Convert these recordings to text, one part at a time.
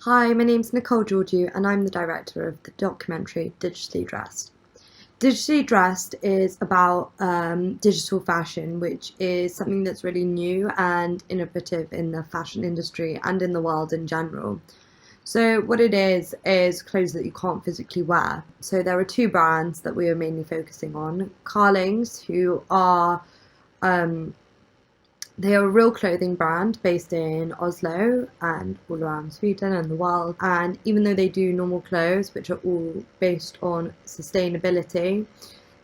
Hi, my name's Nicole Georgiou and I'm the director of the documentary Digitally Dressed. Digitally Dressed is about digital fashion, which is something that's really new and innovative in the fashion industry and in the world in general. So what it is clothes that you can't physically wear. So there are two brands that we are mainly focusing on. Carlings, who are they are a real clothing brand based in Oslo and all around Sweden and the world. And even though they do normal clothes, which are all based on sustainability,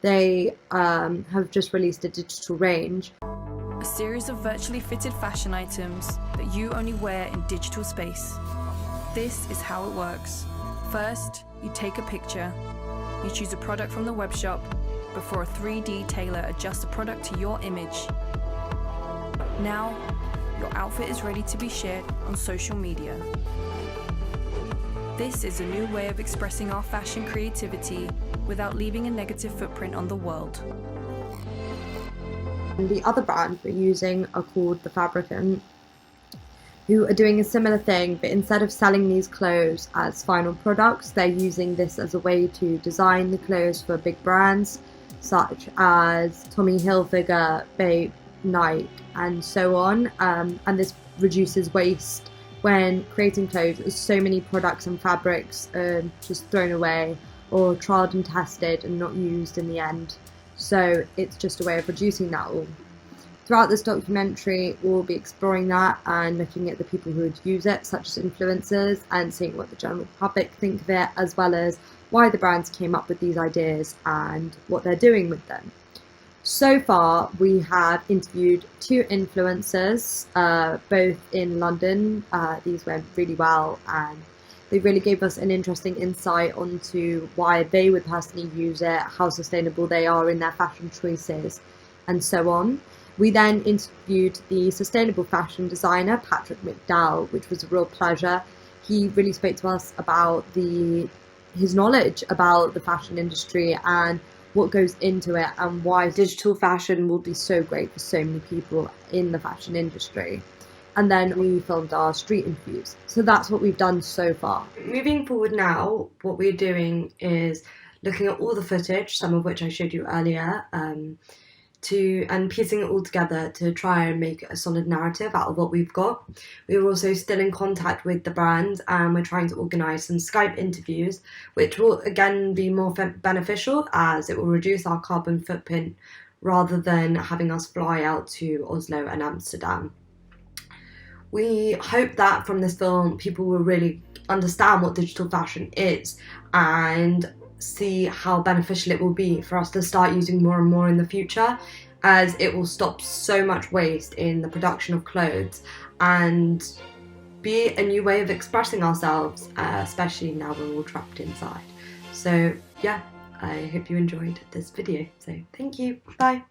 they have just released a digital range. A series of virtually fitted fashion items that you only wear in digital space. This is how it works. First, you take a picture. You choose a product from the webshop before a 3D tailor adjusts the product to your image. Now, your outfit is ready to be shared on social media. This is a new way of expressing our fashion creativity without leaving a negative footprint on the world. And the other brand we're using are called The Fabricant, who are doing a similar thing, but instead of selling these clothes as final products, they're using this as a way to design the clothes for big brands such as Tommy Hilfiger, Bape, Nike, and so on. And this reduces waste when creating clothes, as so many products and fabrics are just thrown away or trialed and tested and not used in the end. So it's just a way of reducing that all. Throughout this documentary, we'll be exploring that and looking at the people who would use it, such as influencers, and seeing what the general public think of it, as well as why the brands came up with these ideas and what they're doing with them. So far, we have interviewed two influencers, both in London. These went really well, and they really gave us an interesting insight onto why they would personally use it, how sustainable they are in their fashion choices, and so on. We then interviewed the sustainable fashion designer, Patrick McDowell, which was a real pleasure. He really spoke to us about his knowledge about the fashion industry and what goes into it and why digital fashion will be so great for so many people in the fashion industry. And then we filmed our street interviews. So that's what we've done so far. Moving forward now, what we're doing is looking at all the footage, some of which I showed you earlier, and piecing it all together to try and make a solid narrative out of what we've got. We're also still in contact with the brand, and we're trying to organise some Skype interviews, which will again be more beneficial as it will reduce our carbon footprint rather than having us fly out to Oslo and Amsterdam. We hope that from this film people will really understand what digital fashion is and see how beneficial it will be for us to start using more and more in the future, as it will stop so much waste in the production of clothes and be a new way of expressing ourselves, especially now we're all trapped inside. So yeah, I hope you enjoyed this video. So thank you, bye.